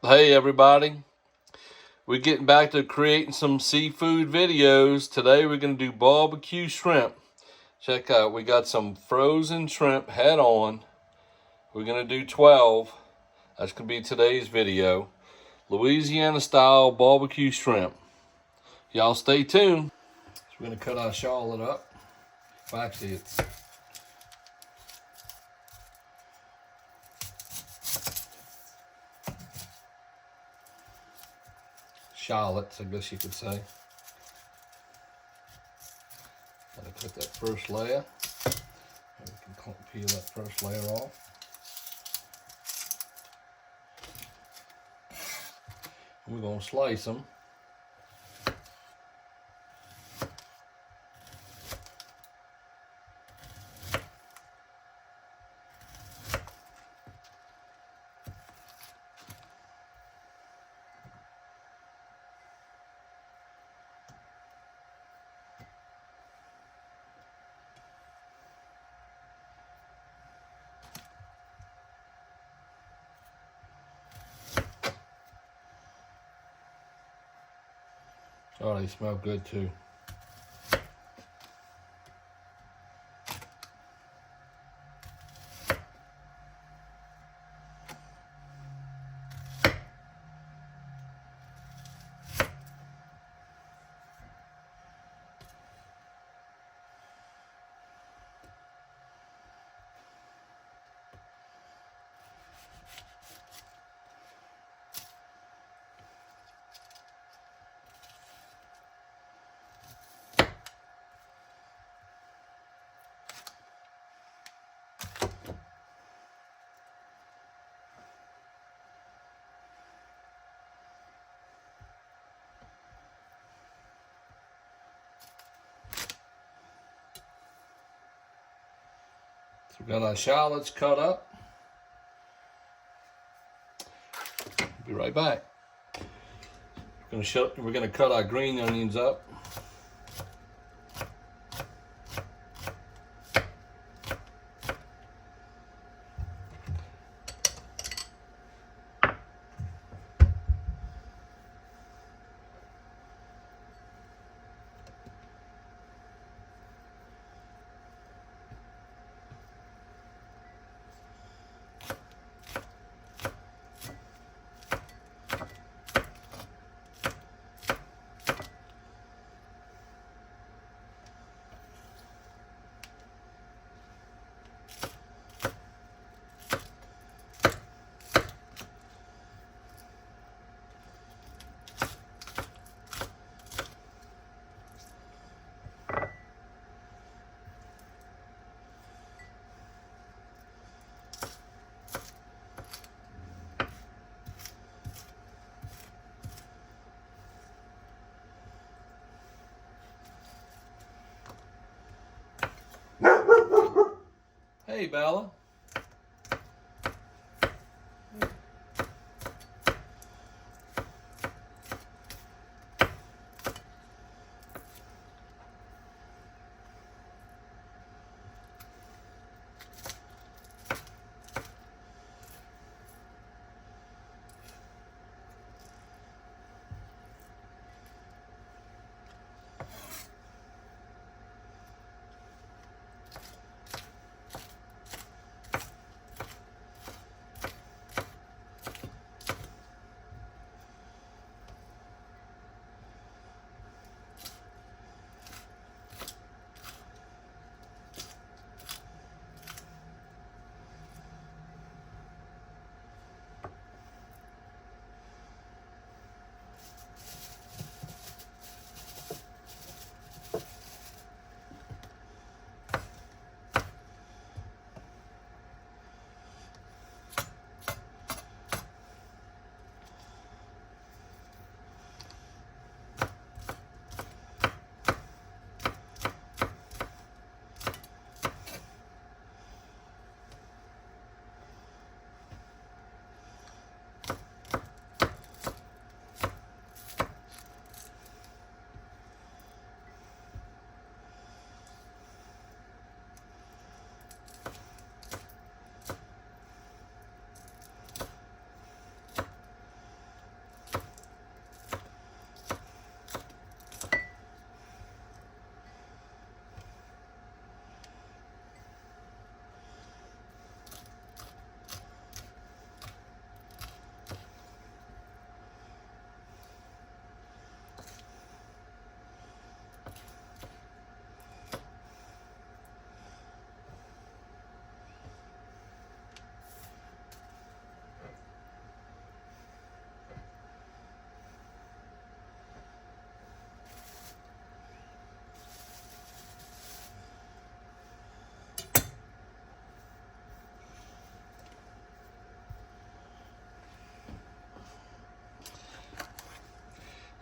Hey everybody, we're getting back to creating some seafood videos. Today we're going to do barbecue shrimp. Check out, we got some frozen shrimp head on. We're going to do 12. That's going to be today's video. Louisiana style barbecue shrimp. Y'all stay tuned. So we're going to cut our shallot up. Well, actually it's shallots, I guess you could say. Gotta cut that first layer. We can peel that first layer off. And we're gonna slice them. Oh, they smell good too. So we got our shallots cut up. Be right back. We're gonna cut our green onions up. Hey, Bella.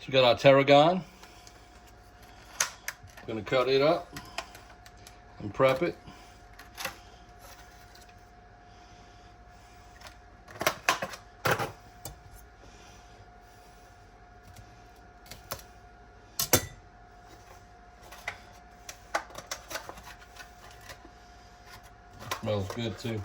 We got our tarragon. Gonna cut it up and prep it. Smells good too.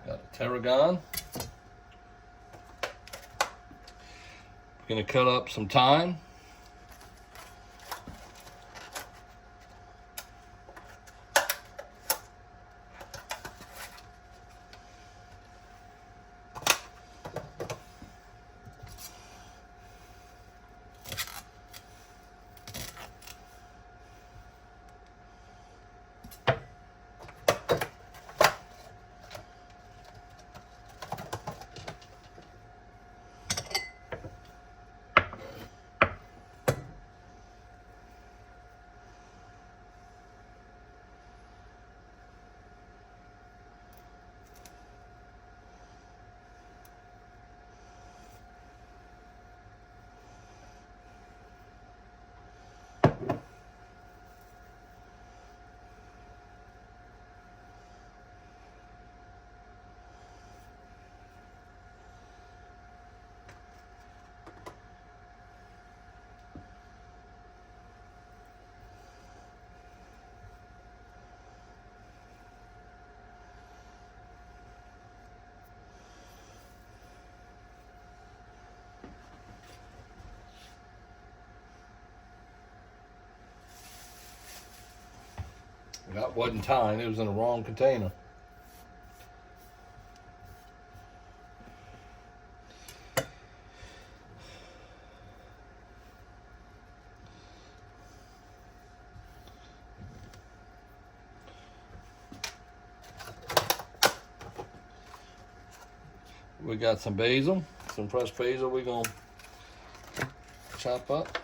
Got the tarragon. We're gonna cut up some thyme. That wasn't thyme, it was in the wrong container. We got some basil, some fresh basil we're gonna chop up.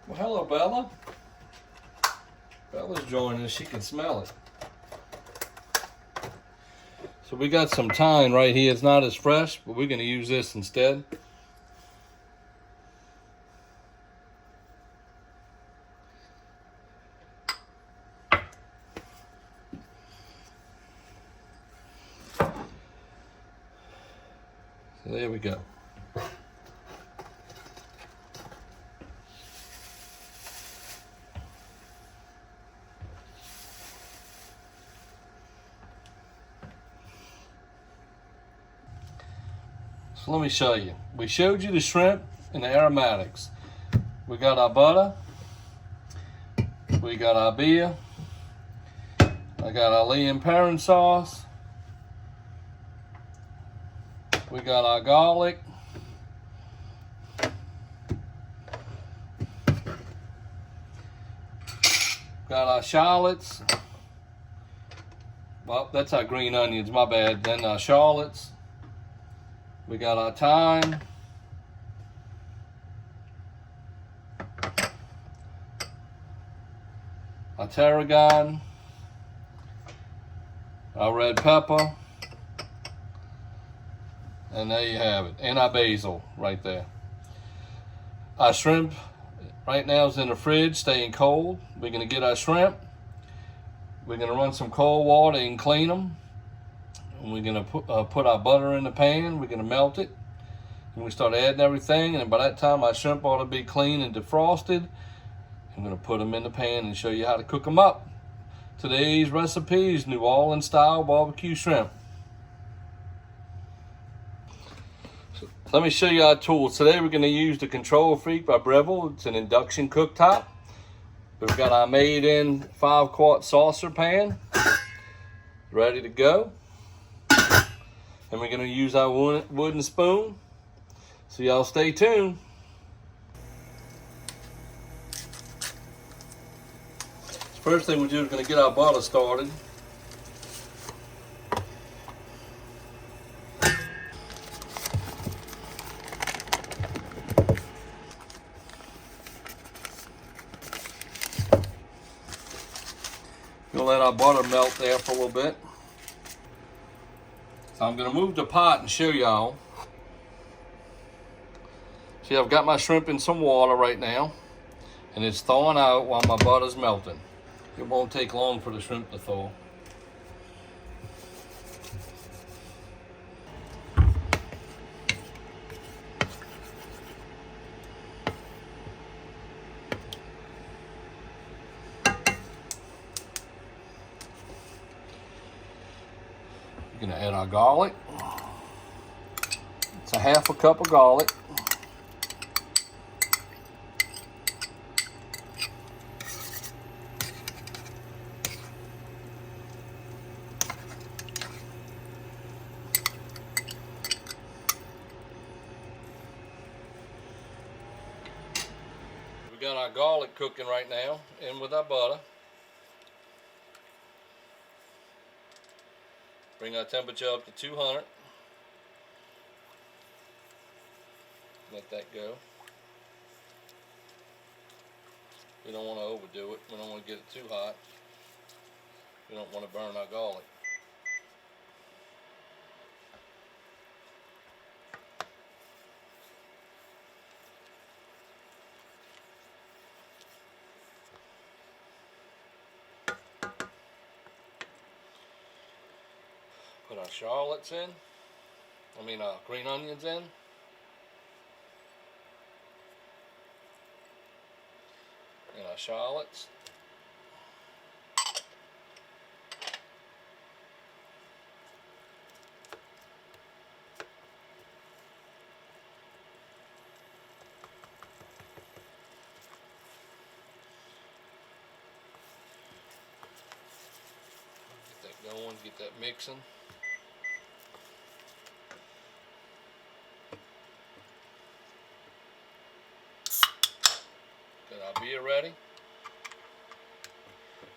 Well, hello, Bella. Bella's joining us. She can smell it. So we got some thyme right here. It's not as fresh, but we're going to use this instead. So there we go. So let me show you. We showed you the shrimp and the aromatics. We got our butter. We got our beer. I got our Lea Perrins sauce. We got our garlic. Got our shallots. Well, that's our green onions, my bad. Then our shallots. We got our thyme. Our tarragon. Our red pepper. And there you have it. And our basil right there. Our shrimp right now is in the fridge, staying cold. We're going to get our shrimp. We're going to run some cold water and clean them. And we're going to put our butter in the pan. We're going to melt it. And we start adding everything. And by that time, our shrimp ought to be clean and defrosted. I'm going to put them in the pan and show you how to cook them up. Today's recipe is New Orleans style barbecue shrimp. Let me show you our tools. Today we're going to use the Control Freak by Breville. It's an induction cooktop. We've got our made-in 5-quart saucer pan ready to go. And we're going to use our wooden spoon. So y'all stay tuned. First thing we do is going to get our butter started. We'll let our butter melt there for a little bit. So I'm going to move the pot and show y'all. See, I've got my shrimp in some water right now, and it's thawing out while my butter's melting. It won't take long for the shrimp to thaw. We're going to add our garlic. It's a half a cup of garlic. We got our garlic cooking right now, in with our butter. Bring our temperature up to 200. Let that go. We don't want to overdo it. We don't want to get it too hot. We don't want to burn our garlic. Put our shallots in. Green onions in. And our shallots. Get that going, get that mixing. Got our beer ready.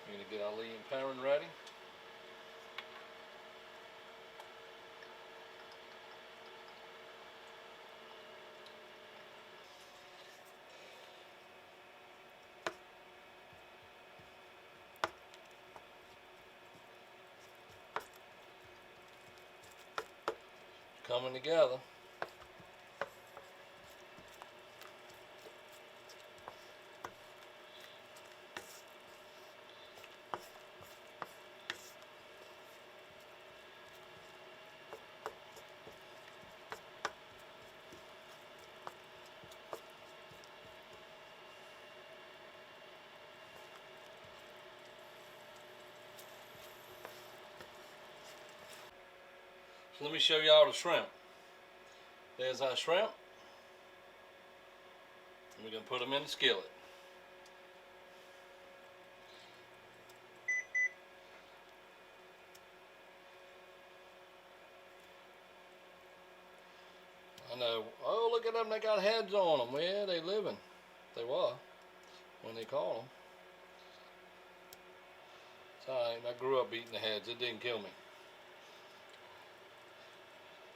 We're going to get our Lea Perrins ready. Coming together. So let me show y'all the shrimp. There's our shrimp. We're going to put them in the skillet. I know. Oh, look at them. They got heads on them. Well, yeah, they living. They were when they caught them. It's alright. I grew up eating the heads. It didn't kill me.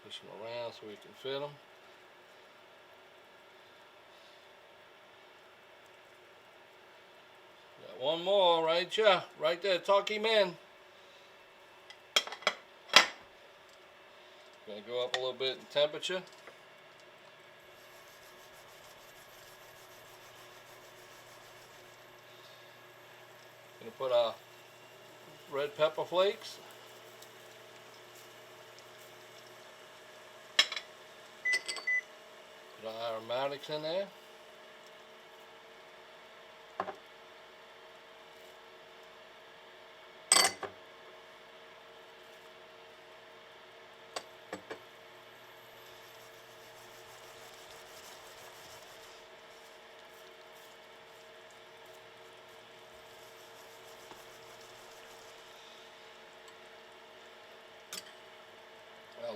Push them around so we can fit them. Got one more right here. Right there. Tuck him in. Gonna go up a little bit in temperature. Gonna put our red pepper flakes. Put our aromatics in there.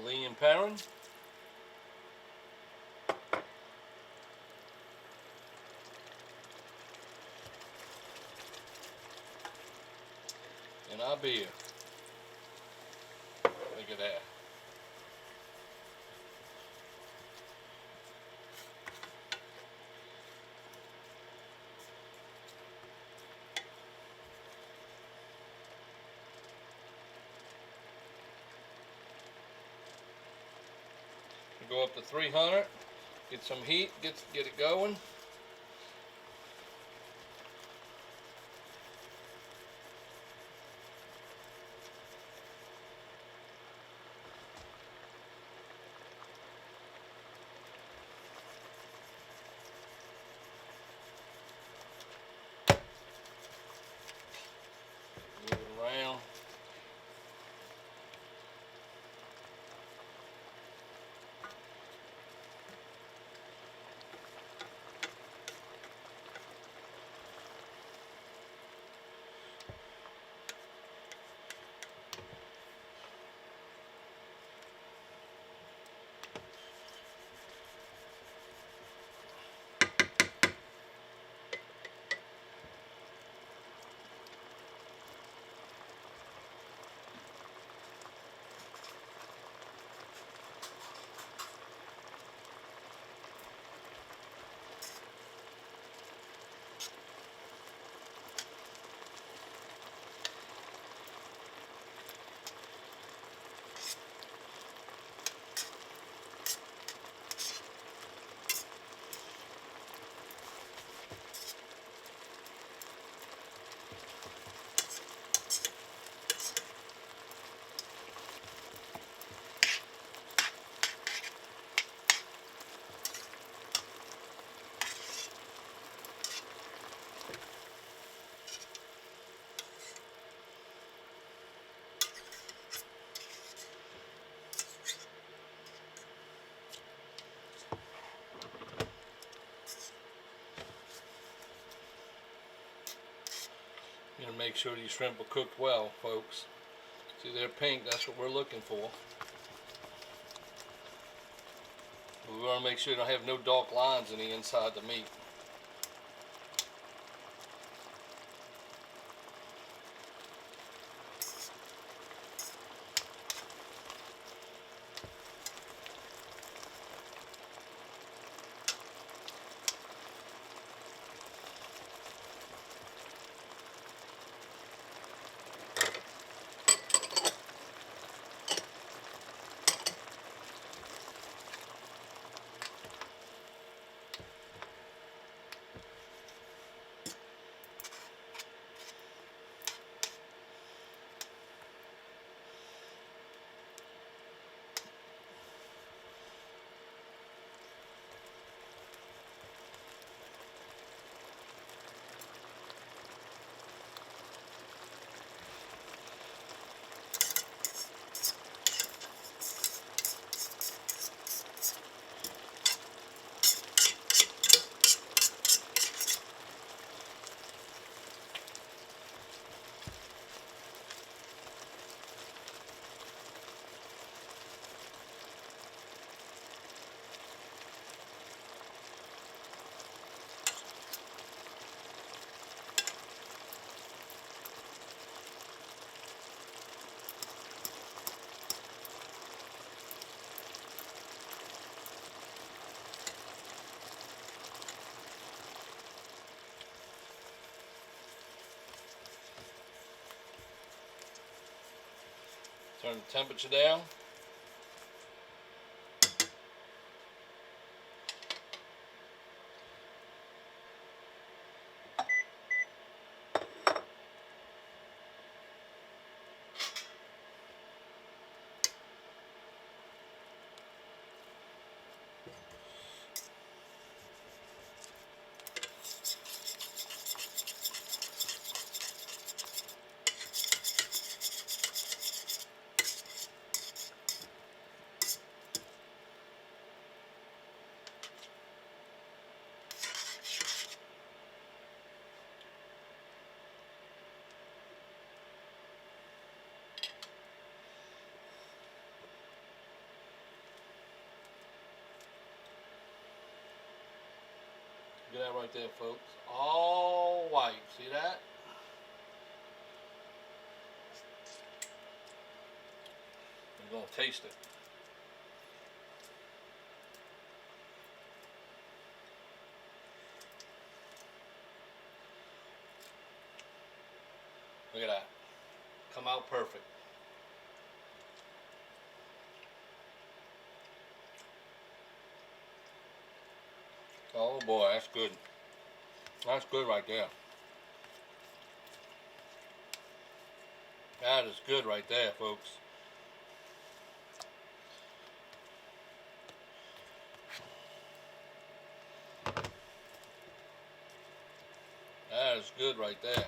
Lea Perrins. And our beer. Look at that. Go up to 300, get some heat, get it going. Move it around. You know, make sure these shrimp are cooked well, folks. See, they're pink. That's what we're looking for. We want to make sure you don't have no dark lines in the inside the meat. Turn the temperature down. Look at that right there, folks. All white. See that? I'm going to taste it. Look at that. Come out perfect. Oh boy, that's good. That's good right there. That is good right there, folks. That is good right there.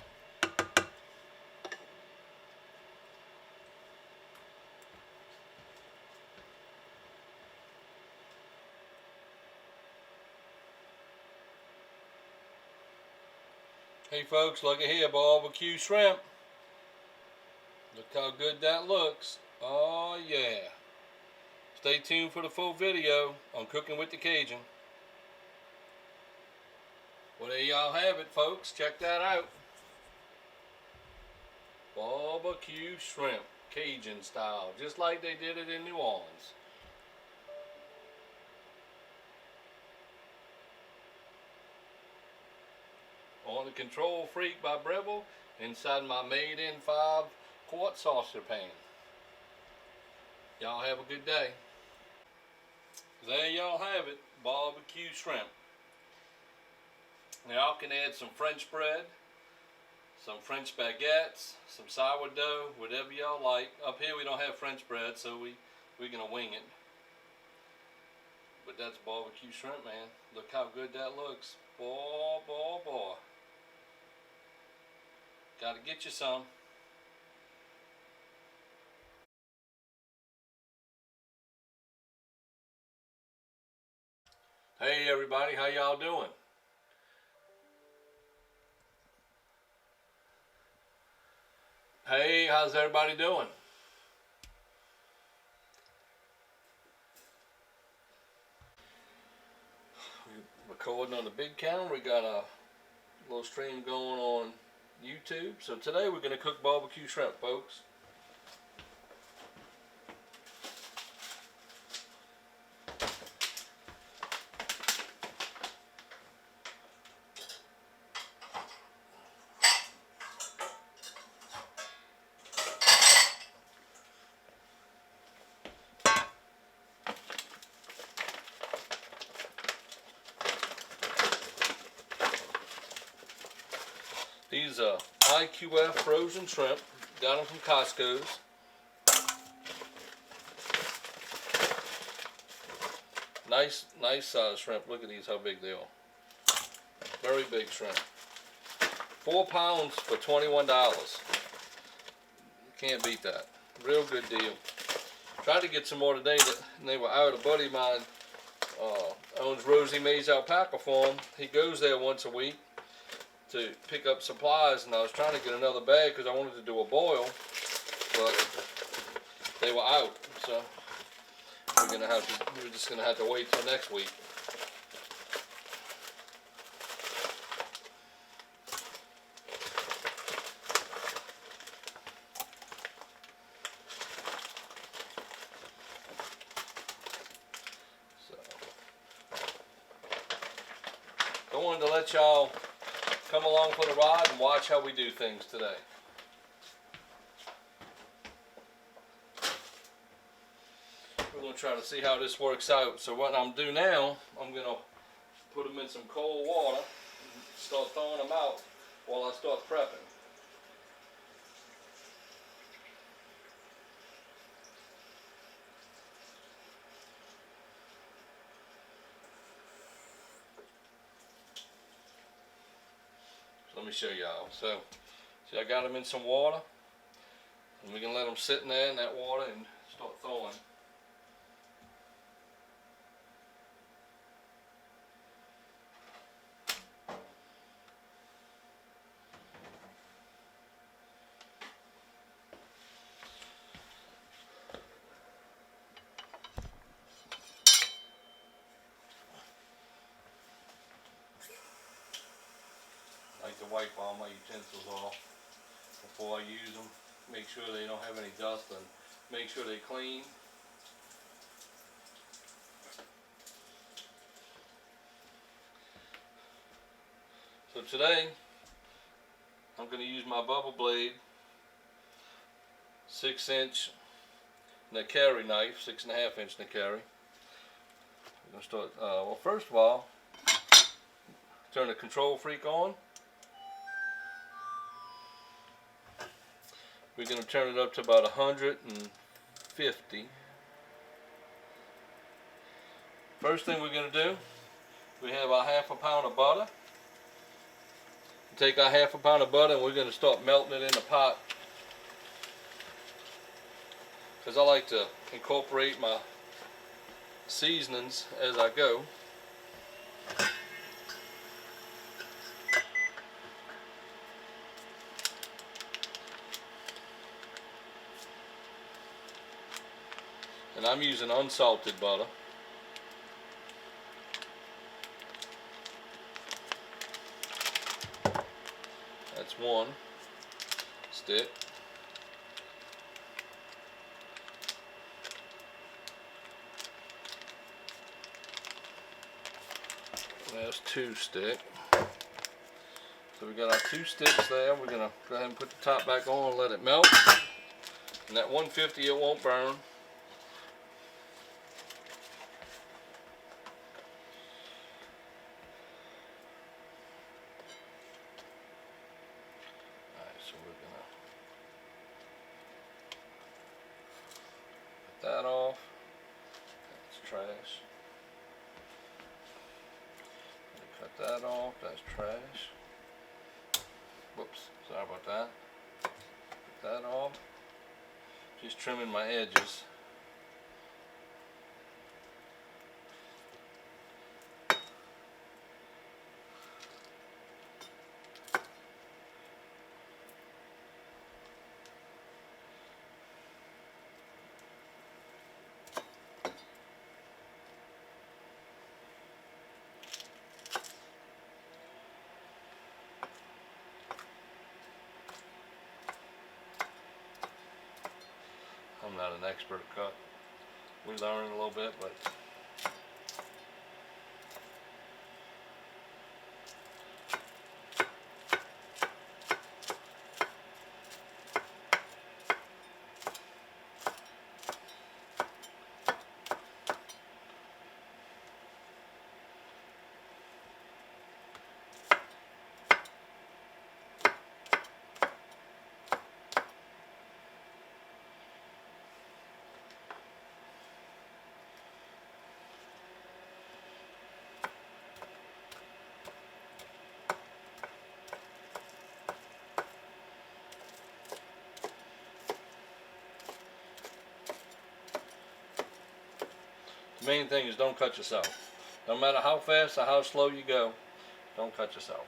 Hey folks, look at here, barbecue shrimp. Look how good that looks. Oh yeah. Stay tuned for the full video on Cooking with the Cajun. Well, there y'all have it, folks. Check that out. Barbecue shrimp, Cajun style, just like they did it in New Orleans. On the Control Freak by Breville, inside my made-in 5-quart saucer pan. Y'all have a good day. There y'all have it, barbecue shrimp. Now y'all can add some French bread, some French baguettes, some sourdough, whatever y'all like. Up here we don't have French bread, so we're gonna wing it. But that's barbecue shrimp, man. Look how good that looks. Boy, boy, boy. Gotta get you some. Hey everybody, how y'all doing? Hey, how's everybody doing? We're recording on the big camera. We got a little stream going on YouTube. So today we're gonna cook barbecue shrimp, folks. These are IQF frozen shrimp. Got them from Costco's. Nice size shrimp. Look at these, how big they are. Very big shrimp. 4 pounds for $21. Can't beat that. Real good deal. Tried to get some more today, but they were out. A buddy of mine owns Rosie Mae's Alpaca Farm. He goes there once a week to pick up supplies, and I was trying to get another bag because I wanted to do a boil, but they were out, so we're just gonna have to wait till next week. So I wanted to let y'all come along for the ride and watch how we do things today. try to see how this works out. So what I'm doing now, I'm gonna put them in some cold water and start throwing them out while I start prepping. So let me show y'all. So see, I got them in some water, and we can let them sit in there in that water and start thawing. I like to wipe all my utensils off before I use them. Make sure they don't have any dust and make sure they're clean. So today I'm going to use my BUBBA blade, 6-inch Nakiri knife, 6.5-inch Nakiri. I'm going to start, well, first of all, turn the control freak on. We're going to turn it up to about 150. First thing we're going to do, we have our ½ pound of butter. Take our ½ pound of butter and we're going to start melting it in the pot, because I like to incorporate my seasonings as I go. And I'm using unsalted butter. That's one stick. There's 2 sticks. So we got our 2 sticks there. We're gonna go ahead and put the top back on and let it melt. And that 150, it won't burn. So we're gonna put that off. That's trash. Cut that off. That's trash. Whoops, sorry about that. Put that off. Just trimming my edges. I'm not an expert at cut. We learn a little bit, but the main thing is don't cut yourself. No matter how fast or how slow you go, don't cut yourself.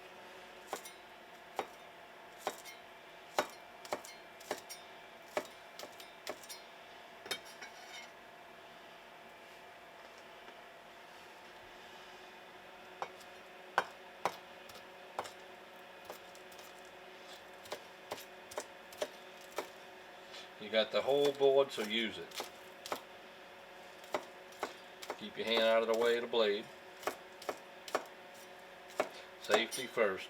You got the whole board, so use it. Keep your hand out of the way of the blade. Safety first.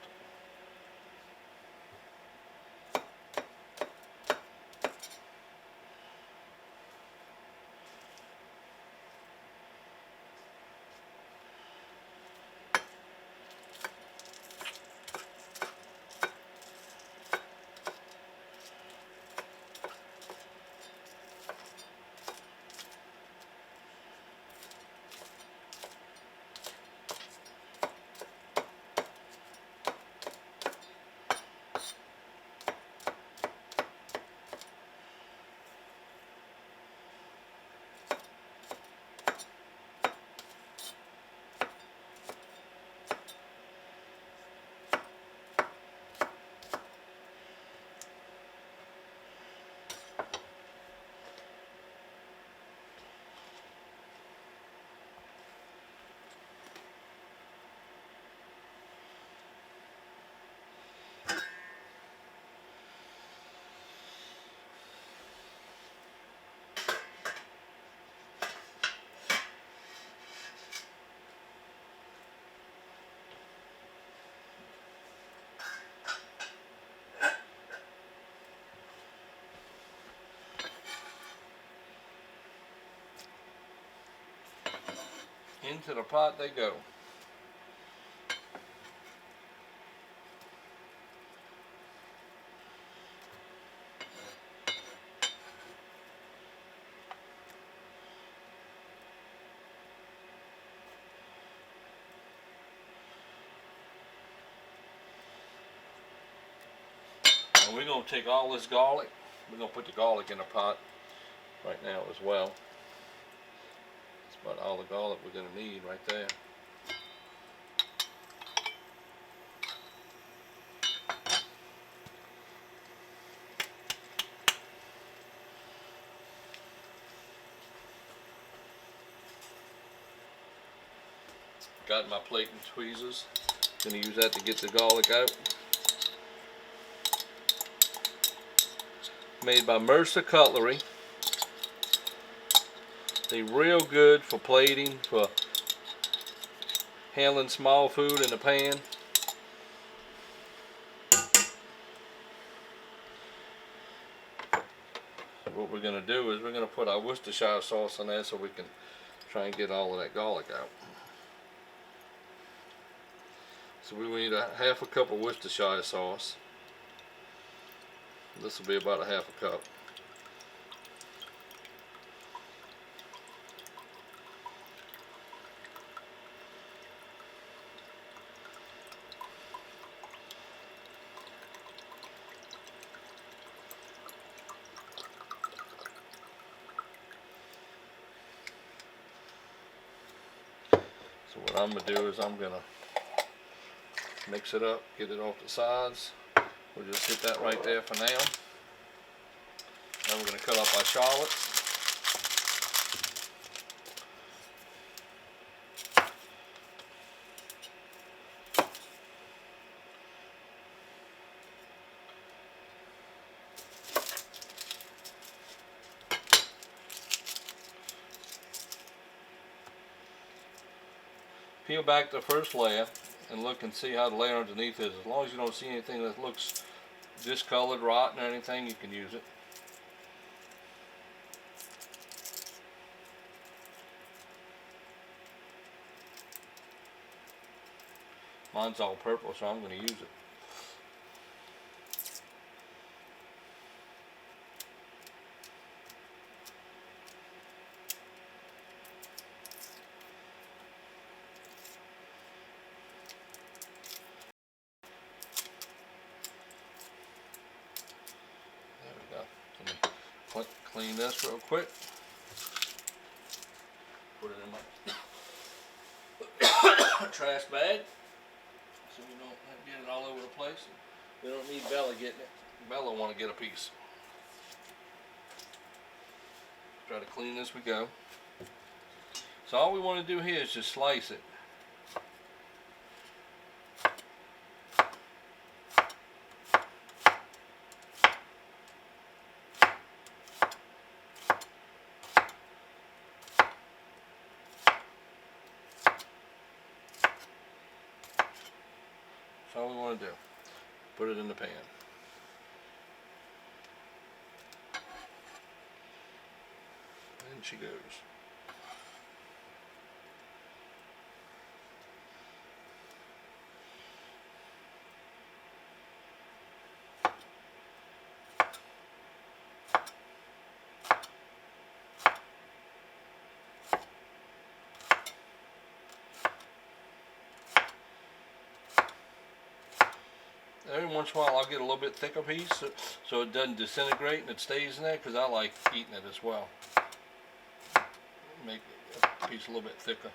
Into the pot they go. And we're going to take all this garlic. We're going to put the garlic in the pot right now as well. That's about all the garlic we're going to need right there. Got my plate and tweezers. Going to use that to get the garlic out. Made by Mercer cutlery. They're real good for plating, for handling small food in the pan. What we're going to do is we're going to put our Worcestershire sauce in there so we can try and get all of that garlic out. So we need a half a cup of Worcestershire sauce. This will be about a half a cup. So what I'm going to do is I'm going to mix it up, get it off the sides. We'll just hit that right there for now. Then we're going to cut up our shallots. Peel back the first layer and look and see how the layer underneath is. As long as you don't see anything that looks discolored, rotten, or anything, you can use it. Mine's all purple, so I'm going to use it. Clean this real quick. Put it in my trash bag so we don't get it all over the place. We don't need Bella getting it. Bella want to get a piece. Try to clean as we go. So all we want to do here is just slice it. That's all we want to do. Put it in the pan. And she goes. Every once in a while I'll get a little bit thicker piece so it doesn't disintegrate and it stays in there, because I like eating it as well. Make a piece a little bit thicker.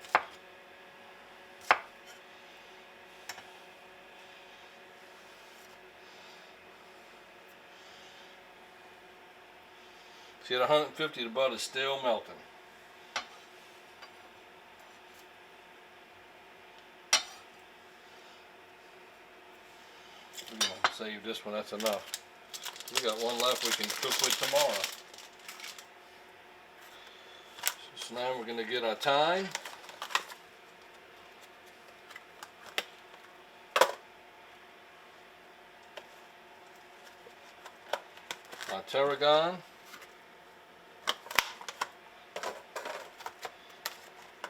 See, at 150 the butter's still melting. We're going to save this one, that's enough. We got one left we can cook with tomorrow. So now we're going to get our thyme. Our tarragon.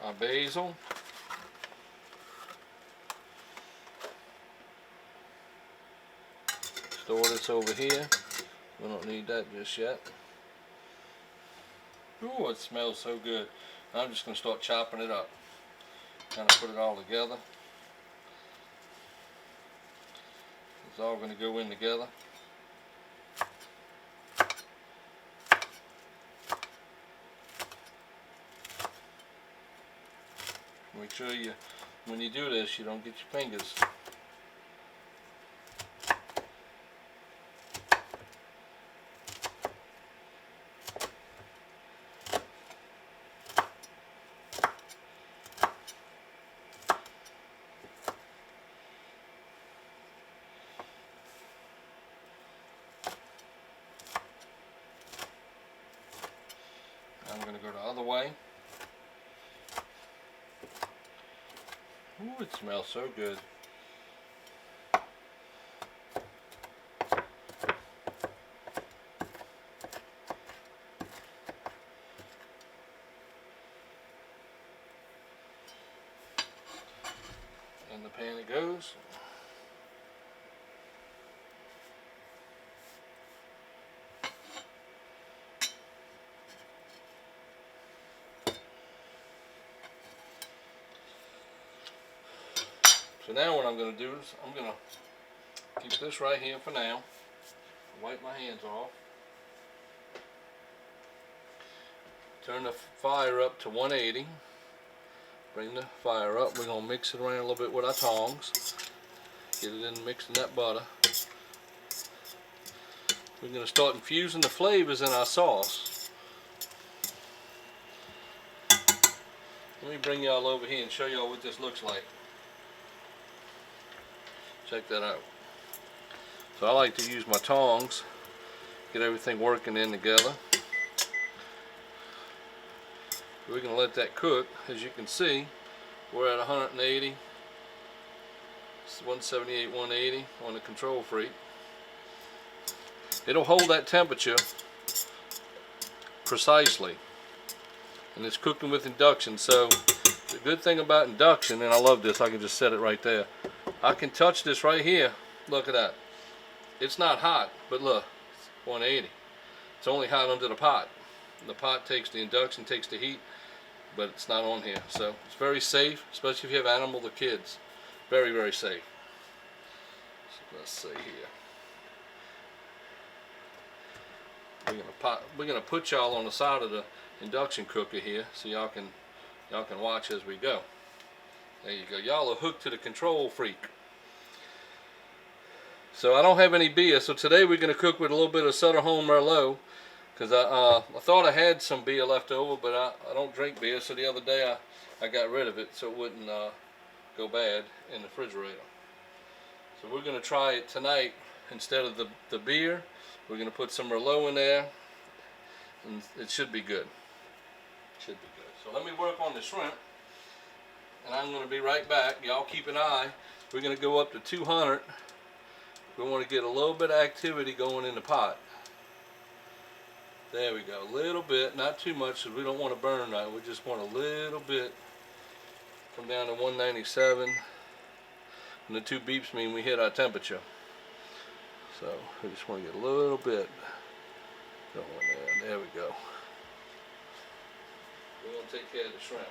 Our basil. Store this over here. We don't need that just yet. Ooh, it smells so good. I'm just going to start chopping it up. Kind of put it all together. It's all going to go in together. Make sure you, when you do this, you don't get your fingers. I'm going to go the other way. Ooh, it smells so good. In the pan it goes. So now what I'm going to do is I'm going to keep this right here for now. Wipe my hands off. Turn the fire up to 180. Bring the fire up. We're going to mix it around a little bit with our tongs. Get it in mixed in that butter. We're going to start infusing the flavors in our sauce. Let me bring y'all over here and show y'all what this looks like. Check that out. So I like to use my tongs, get everything working in together. We're going to let that cook. As you can see, we're at 180, 178, 180 on the control freak. It'll hold that temperature precisely, and it's cooking with induction. So the good thing about induction, and I love this, I can just set it right there. I can touch this right here. Look at that. It's not hot, but look, it's 180. It's only hot under the pot. The pot takes the induction, takes the heat, but it's not on here. So it's very safe, especially if you have animals or kids. Very, very safe. So let's see here. We're gonna put y'all on the side of the induction cooker here, so y'all can watch as we go. There you go. Y'all are hooked to the control freak. So I don't have any beer, so today we're gonna cook with a little bit of Sutter Home Merlot, because I thought I had some beer left over, but I don't drink beer, so the other day I got rid of it so it wouldn't go bad in the refrigerator. So we're gonna try it tonight. Instead of the beer, we're gonna put some Merlot in there, and it should be good. Should be good. So let me work on the shrimp, and I'm gonna be right back. Y'all keep an eye. We're gonna go up to 200. We want to get a little bit of activity going in the pot. There we go. A little bit, not too much, because we don't want to burn that. We just want a little bit. Come down to 197. And the 2 beeps mean we hit our temperature. So we just want to get a little bit going there. There we go. We're going to take care of the shrimp.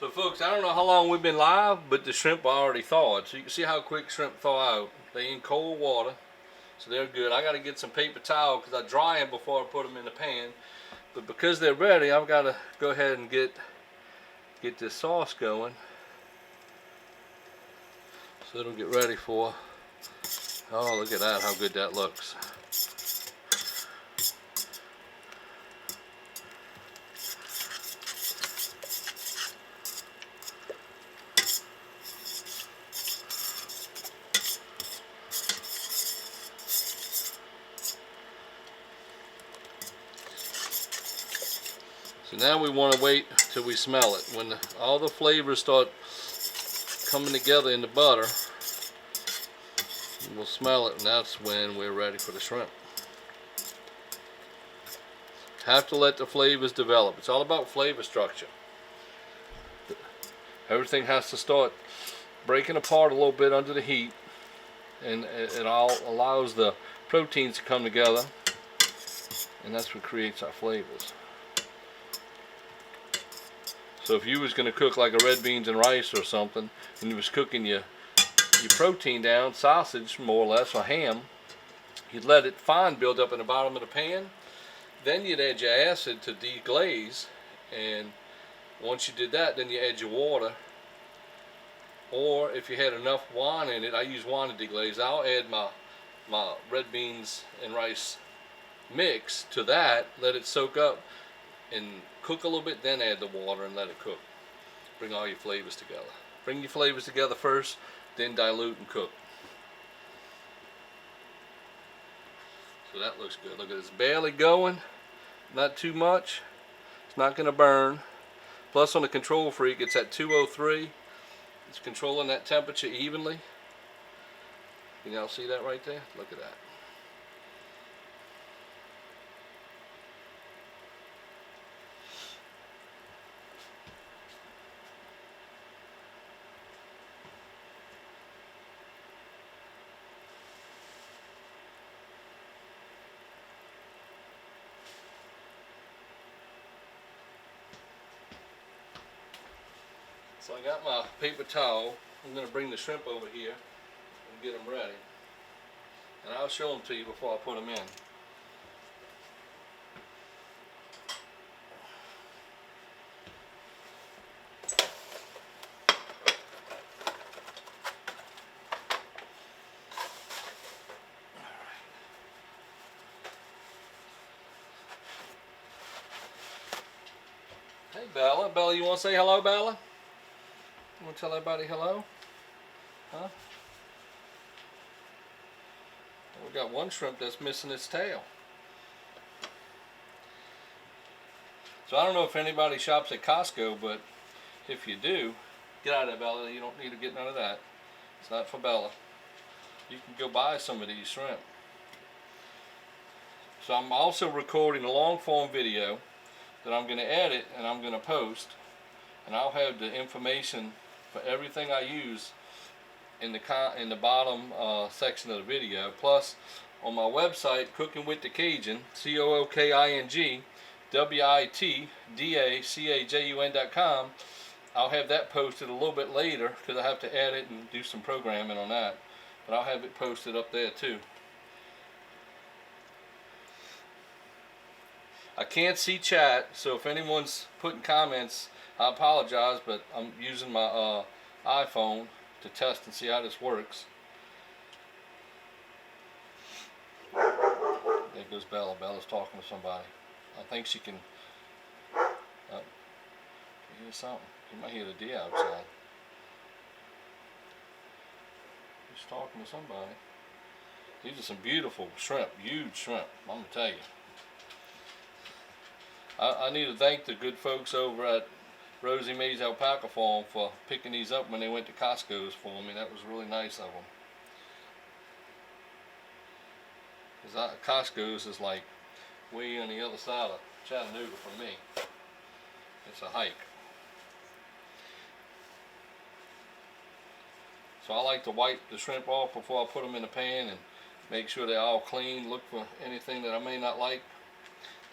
So folks, I don't know how long we've been live, but the shrimp are already thawed. So you can see how quick shrimp thaw out. They in cold water, so they're good. I got to get some paper towel because I dry them before I put them in the pan. But because they're ready, I've got to go ahead and get this sauce going. So it'll get ready for, oh look at that, how good that looks. So now we want to wait till we smell it. When all the flavors start coming together in the butter, we'll smell it, and that's when we're ready for the shrimp. Have to let the flavors develop. It's all about flavor structure. Everything has to start breaking apart a little bit under the heat, and it all allows the proteins to come together, and that's what creates our flavors. So if you was going to cook like a red beans and rice or something, and you was cooking your protein down, sausage more or less, or ham, you'd let it fine build up in the bottom of the pan. Then you'd add your acid to deglaze, and once you did that, then you add your water. Or if you had enough wine in it, I use wine to deglaze, I'll add my red beans and rice mix to that, let it soak up and cook a little bit, then add the water and let it cook. Bring all your flavors together. Bring your flavors together first, then dilute and cook. So that looks good. Look at it, it's barely going, not too much. It's not going to burn. Plus on the control freak, it's at 203. It's controlling that temperature evenly. Can y'all see that right there? Look at that. So I got my paper towel. I'm going to bring the shrimp over here and get them ready. And I'll show them to you before I put them in. Hey Bella, Bella, you want to say hello, Bella? You want to tell everybody hello? Huh? We got one shrimp that's missing its tail. So I don't know if anybody shops at Costco, but if you do, get out of there, Bella. You don't need to get none of that. It's not for Bella. You can go buy some of these shrimp. So I'm also recording a long form video that I'm going to edit and I'm going to post, and I'll have the information for everything I use in the bottom section of the video. Plus on my website, Cooking with the Cajun, COOKING WITDACAJUN.com, I'll have that posted a little bit later because I have to edit and do some programming on that, but I'll have it posted up there too. I can't see chat, so if anyone's putting comments, I apologize, but I'm using my iPhone to test and see how this works. There goes Bella. Bella's talking to somebody. I think she can hear something. You might hear the deer outside. She's talking to somebody. These are some beautiful shrimp, huge shrimp, I'm going to tell you. I need to thank the good folks over at Rosie Mae's Alpaca Farm for picking these up when they went to Costco's for me. That was really nice of them. Because Costco's is like way on the other side of Chattanooga for me. It's a hike. So I like to wipe the shrimp off before I put them in the pan and make sure they're all clean. Look for anything that I may not like.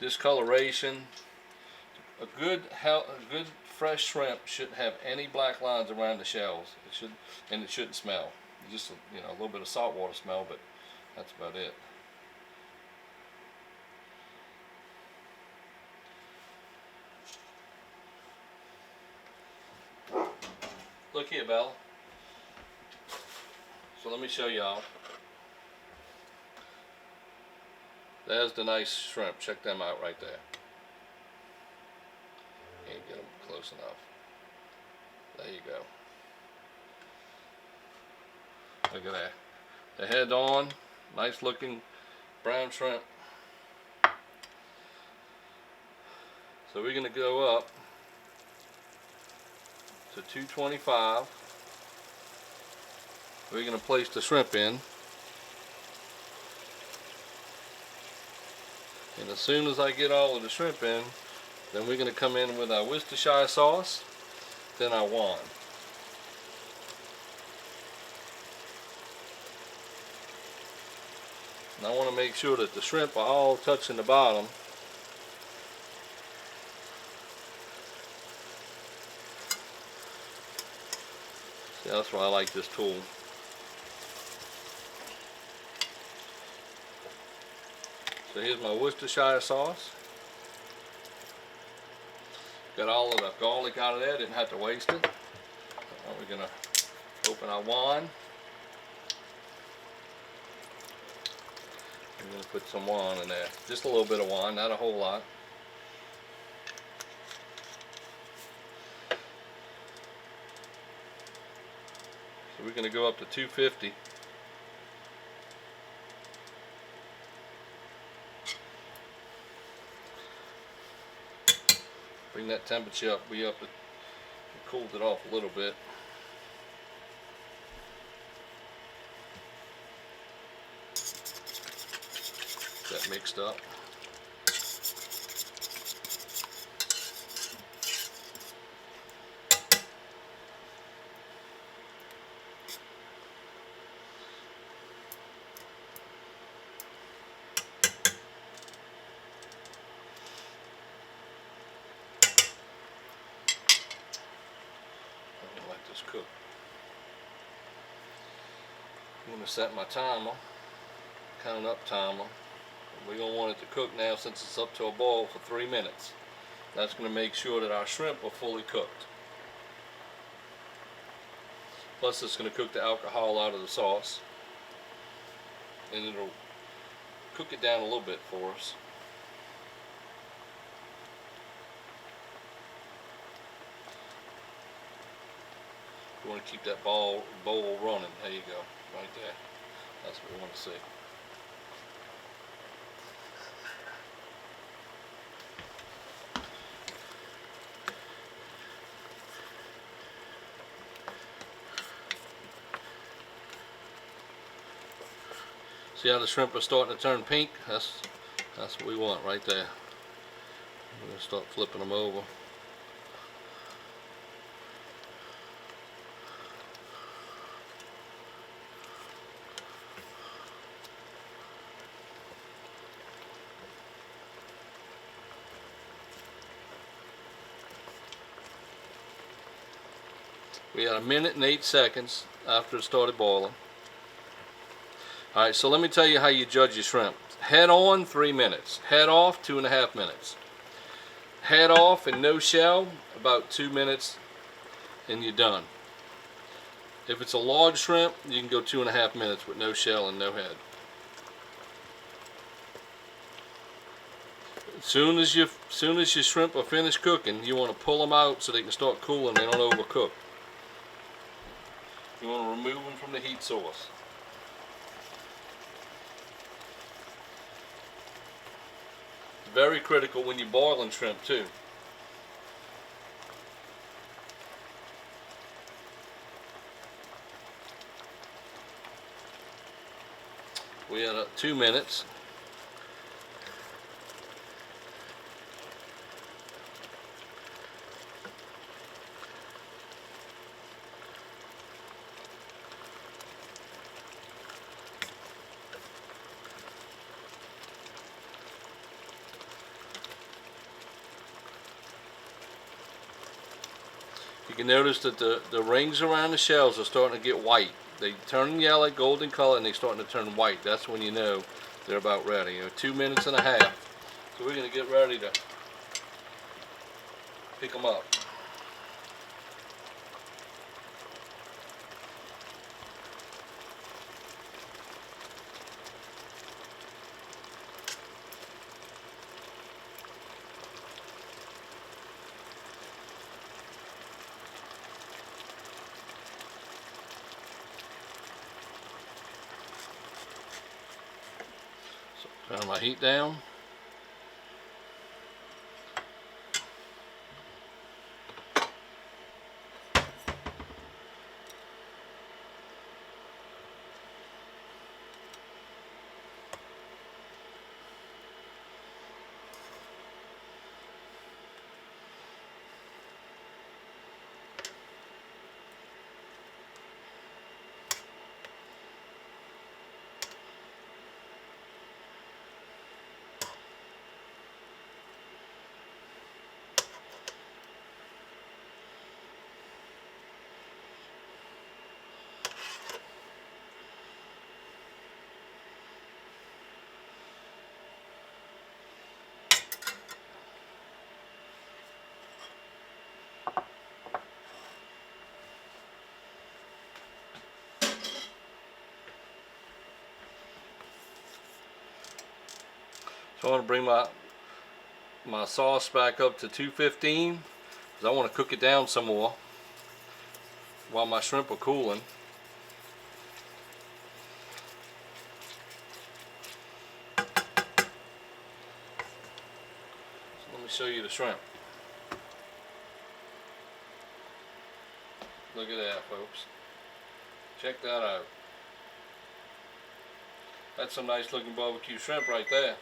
Discoloration. A good fresh shrimp shouldn't have any black lines around the shells. It shouldn't smell. Just a little bit of salt water smell, but that's about it. Look here, Bella. So let me show y'all. There's the nice shrimp. Check them out right there. Can't get them close enough. There you go. Look at that. The head on. Nice looking brown shrimp. So we're going to go up to 225. We're going to place the shrimp in. And as soon as I get all of the shrimp in, then we're going to come in with our Worcestershire sauce, then our wine. And I want to make sure that the shrimp are all touching the bottom. See, that's why I like this tool. So here's my Worcestershire sauce. Got all of the garlic out of there, didn't have to waste it. Now we're going to open our wine. I'm going to put some wine in there. Just a little bit of wine, not a whole lot. So we're going to go up to 250. Bring that temperature up. We cooled it off a little bit. That mixed up. Cook. I'm going to set my timer, count up timer. We're going to want it to cook now since it's up to a boil for 3 minutes. That's going to make sure that our shrimp are fully cooked. Plus it's going to cook the alcohol out of the sauce. And it'll cook it down a little bit for us. You want to keep that bowl running. There you go, right there. That's what we want to see. See how the shrimp are starting to turn pink? That's what we want right there. We're going to start flipping them over. We had 1 minute and 8 seconds after it started boiling. Alright, so let me tell you how you judge your shrimp. Head on, 3 minutes. Head off, 2.5 minutes. Head off and no shell, about 2 minutes and you're done. If it's a large shrimp, you can go 2.5 minutes with no shell and no head. As soon as your shrimp are finished cooking, you want to pull them out so they can start cooling, they don't overcook. You want to remove them from the heat source. It's very critical when you're boiling shrimp too. We had 2 minutes. You can notice that the rings around the shells are starting to get white. They turn yellow, golden color, and they're starting to turn white. That's when you know they're about ready. 2 minutes and a half. So we're going to get ready to pick them up. So turn my heat down. So I want to bring my sauce back up to 215 because I want to cook it down some more while my shrimp are cooling. So let me show you the shrimp. Look at that, folks. Check that out. That's some nice looking barbecue shrimp right there.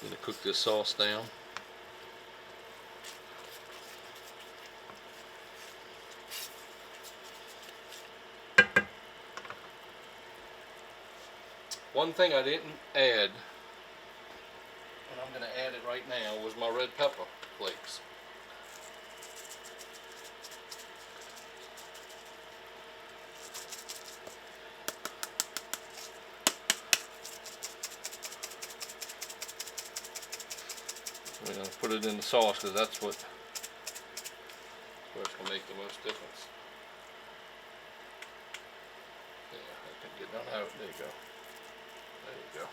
I'm going to cook this sauce down. One thing I didn't add, and I'm going to add it right now, was my red pepper flakes. We're going to put it in the sauce because that's where it's going to make the most difference. Yeah, I can get down out. There you go. There you go.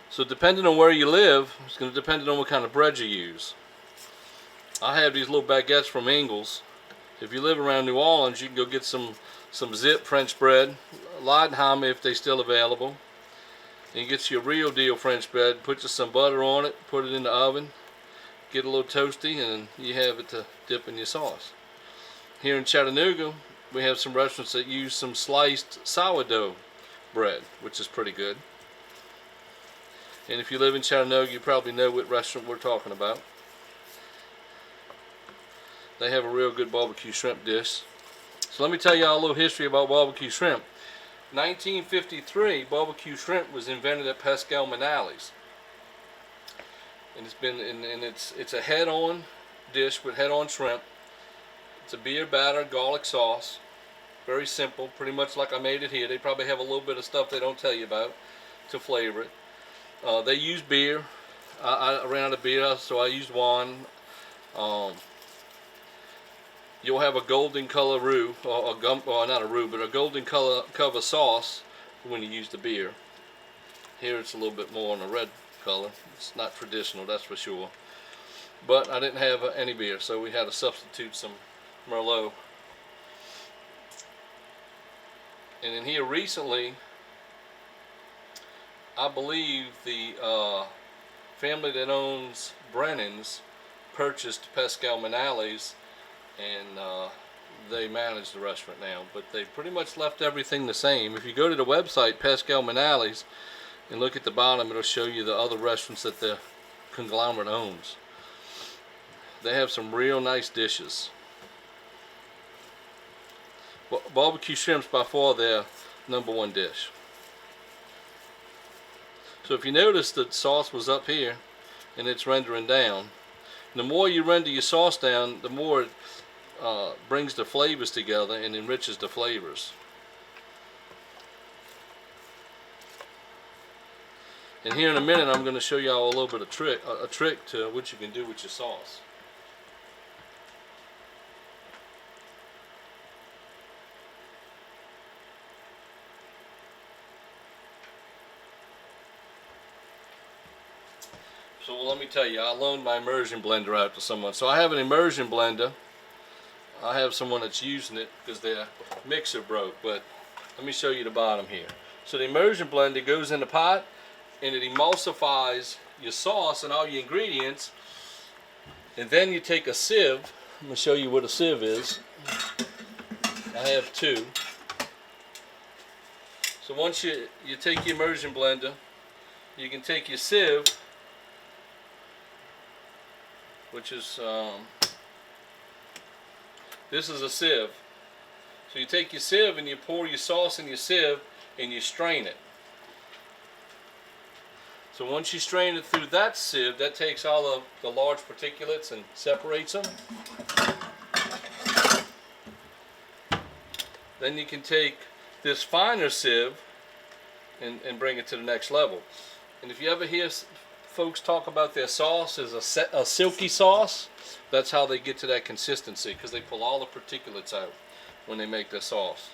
So depending on where you live, it's going to depend on what kind of bread you use. I have these little baguettes from Ingles. If you live around New Orleans, you can go get some zip French bread, Leidenheimer if they're still available. And you get your real deal French bread, put just some butter on it, put it in the oven, get a little toasty, and you have it to dip in your sauce. Here in Chattanooga, we have some restaurants that use some sliced sourdough bread, which is pretty good. And if you live in Chattanooga, you probably know what restaurant we're talking about. They have a real good barbecue shrimp dish. So let me tell y'all a little history about barbecue shrimp. 1953, barbecue shrimp was invented at Pascal Manali's, and it's a head-on dish with head-on shrimp. It's a beer battered garlic sauce, very simple, pretty much like I made it here. They probably have a little bit of stuff they don't tell you about to flavor it. They use beer. I ran out of beer, so I used wine. You'll have a golden color roux, or not a roux, but a golden color cover sauce when you use the beer. Here it's a little bit more on a red color. It's not traditional, that's for sure. But I didn't have any beer, so we had to substitute some Merlot. And in here recently, I believe the family that owns Brennan's purchased Pascal Manalli's, and they manage the restaurant now, but they pretty much left everything the same. If you go to the website Pascal Manalli's and look at the bottom, it'll show you the other restaurants that the conglomerate owns. They have some real nice dishes. Barbecue shrimp's by far their #1 dish. So if you notice, the sauce was up here and it's rendering down. The more you render your sauce down, the more it brings the flavors together and enriches the flavors. And here in a minute, I'm going to show y'all a little bit of a trick to what you can do with your sauce. So let me tell you, I loaned my immersion blender out to someone. So I have an immersion blender. I have someone that's using it because their mixer broke, but let me show you the bottom here. So the immersion blender goes in the pot and it emulsifies your sauce and all your ingredients, and then you take a sieve. I'm going to show you what a sieve is. I have two. So once you take your immersion blender, you can take your sieve, which is this is a sieve. So you take your sieve and you pour your sauce in your sieve and you strain it. So once you strain it through that sieve, that takes all of the large particulates and separates them. Then you can take this finer sieve and bring it to the next level. And if you ever hear folks talk about their sauce as a silky sauce, that's how they get to that consistency, because they pull all the particulates out when they make their sauce.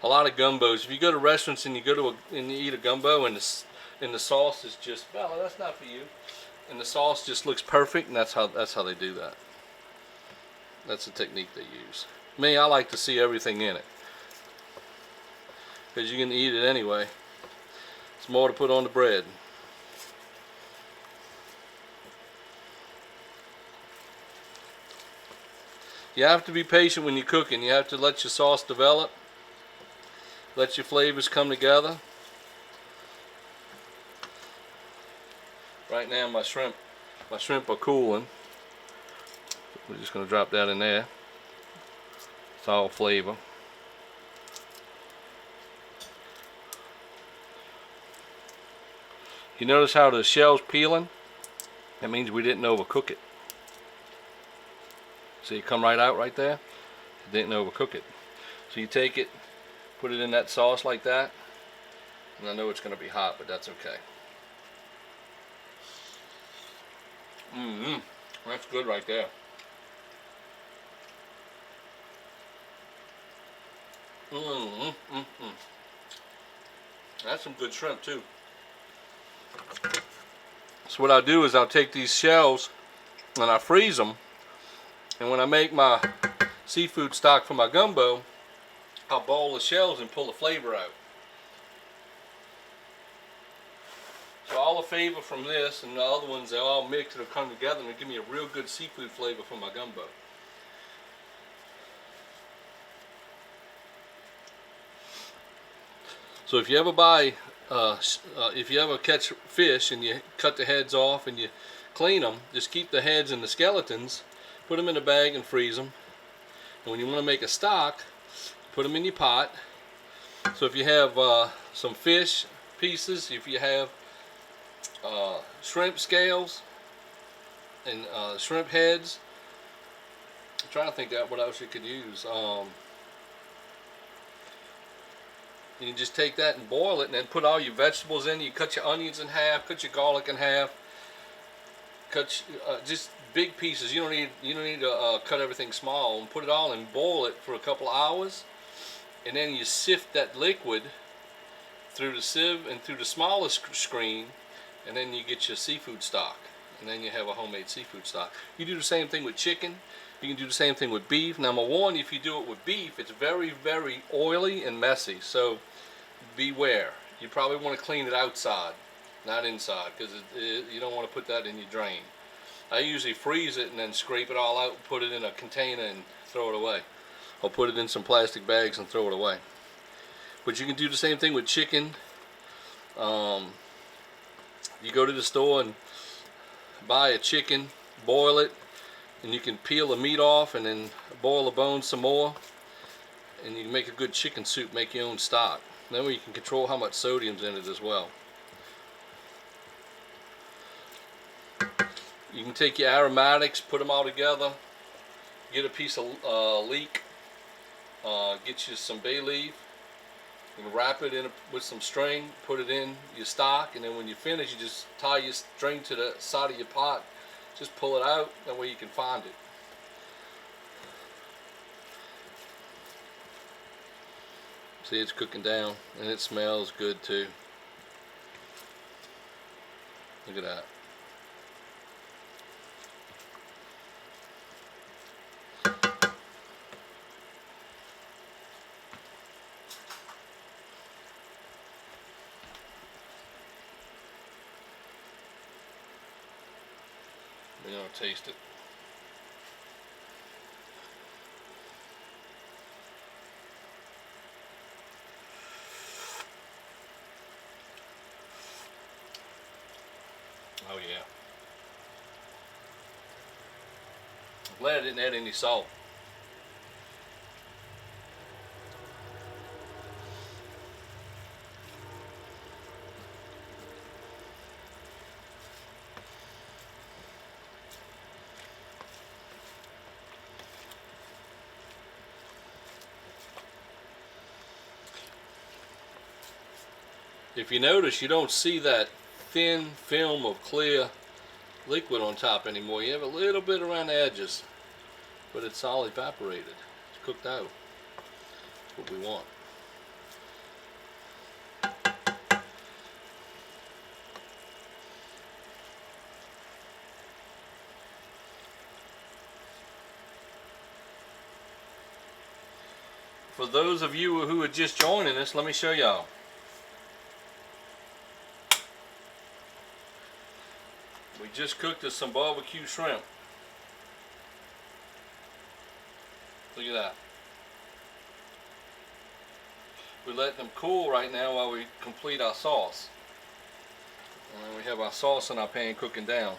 A lot of gumbos, if you go to restaurants and you eat a gumbo and the sauce is just, well, that's not for you, and the sauce just looks perfect, and that's how they do that. That's the technique they use. Me, I like to see everything in it, because you can eat it anyway. It's more to put on the bread. You have to be patient when you're cooking. You have to let your sauce develop, let your flavors come together. Right now my shrimp are cooling. We're just going to drop that in there. It's all flavor. You notice how the shell's peeling? That means we didn't overcook it. See, it come right out right there? It didn't overcook it. So you take it, put it in that sauce like that, and I know it's going to be hot, but that's okay. That's good right there. That's some good shrimp too. So what I'll do is I'll take these shells and I freeze them, and when I make my seafood stock for my gumbo, I'll boil the shells and pull the flavor out. So all the flavor from this and the other ones, they'll all mix, it'll come together and it'll give me a real good seafood flavor for my gumbo. So if you ever buy, if you ever catch fish and you cut the heads off and you clean them, just keep the heads and the skeletons, put them in a bag and freeze them. And when you want to make a stock, put them in your pot. So if you have some fish pieces, if you have shrimp scales and shrimp heads, I'm trying to think of what else you could use. You can just take that and boil it, and then put all your vegetables in. You cut your onions in half, cut your garlic in half, cut just big pieces. You don't need to cut everything small, and put it all and boil it for a couple of hours, and then you sift that liquid through the sieve and through the smallest screen, and then you get your seafood stock, and then you have a homemade seafood stock. You do the same thing with chicken. You can do the same thing with beef. Now I'm gonna warn you, if you do it with beef, it's very, very oily and messy. So beware. You probably want to clean it outside, not inside, because you don't want to put that in your drain. I usually freeze it and then scrape it all out, put it in a container and throw it away. I'll put it in some plastic bags and throw it away. But you can do the same thing with chicken. You go to the store and buy a chicken, boil it, and you can peel the meat off and then boil the bones some more, and you can make a good chicken soup, make your own stock. That way you can control how much sodium's in it as well. You can take your aromatics, put them all together, get a piece of leek, get you some bay leaf, and wrap it in with some string, put it in your stock, and then when you finish, you just tie your string to the side of your pot, just pull it out, that way you can find it. See, it's cooking down, and it smells good too. Look at that. We're gonna taste it. Oh yeah. I'm glad I didn't add any salt. If you notice, you don't see that thin film of clear liquid on top anymore. You have a little bit around the edges, but it's all evaporated. It's cooked out. That's what we want. For those of you who are just joining us, let me show y'all. We just cooked us some barbecue shrimp. Look at that. We're letting them cool right now while we complete our sauce. And we have our sauce in our pan cooking down.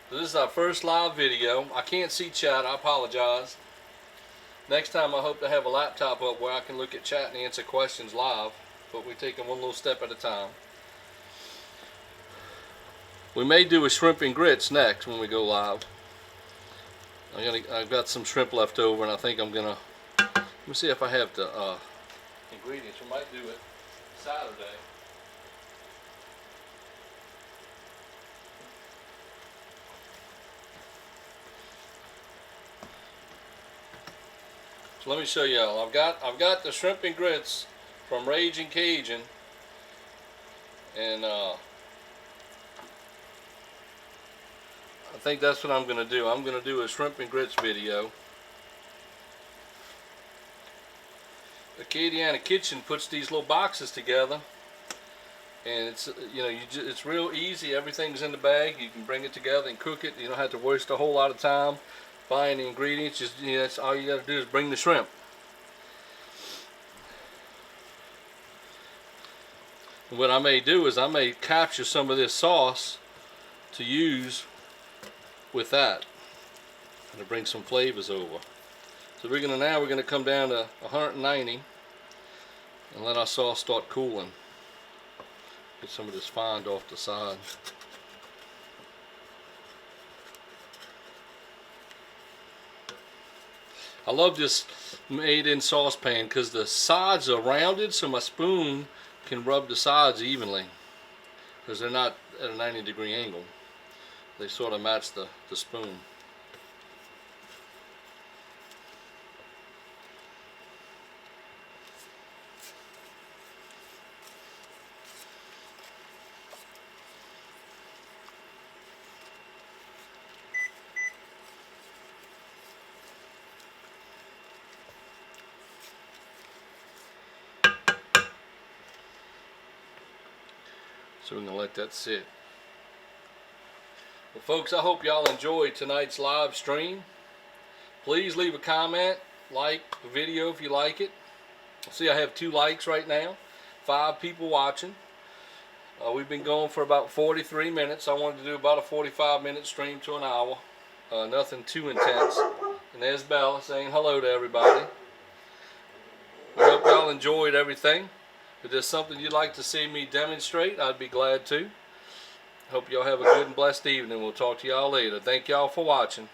This is our first live video. I can't see chat, I apologize. Next time I hope to have a laptop up where I can look at chat and answer questions live, but we're taking one little step at a time. We may do a shrimp and grits next when we go live. I've got some shrimp left over, and I think I'm gonna, let me see if I have the ingredients. We might do it Saturday. Let me show y'all. I've got the shrimp and grits from Raging Cajun, and I think that's what I'm gonna do. I'm gonna do a shrimp and grits video. The Acadiana Kitchen puts these little boxes together, and it's, you know, it's real easy. Everything's in the bag. You can bring it together and cook it. You don't have to waste a whole lot of time buying the ingredients. Just, you know, that's all you got to do is bring the shrimp. And what I may do is I may capture some of this sauce to use with that, and to bring some flavors over. So we're gonna come down to 190 and let our sauce start cooling. Get some of this fond off the side. I love this made-in saucepan because the sides are rounded, so my spoon can rub the sides evenly, because they're not at a 90-degree angle. They sort of match the spoon. So we're going to let that sit. Well, folks, I hope y'all enjoyed tonight's live stream. Please leave a comment, like the video if you like it. See, I have 2 likes right now, 5 people watching. We've been going for about 43 minutes. I wanted to do about a 45-minute stream to an hour. Nothing too intense. And there's Bella saying hello to everybody. I hope y'all enjoyed everything. If there's something you'd like to see me demonstrate, I'd be glad to. Hope y'all have a good and blessed evening. We'll talk to y'all later. Thank y'all for watching.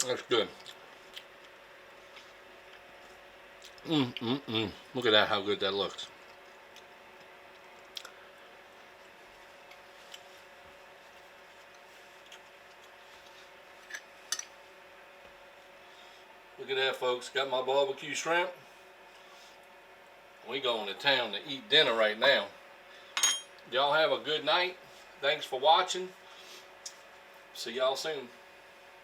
That's good. Look at that, how good that looks. Look at that, folks. Got my barbecue shrimp. We going to town to eat dinner right now. Y'all have a good night. Thanks for watching. See y'all soon.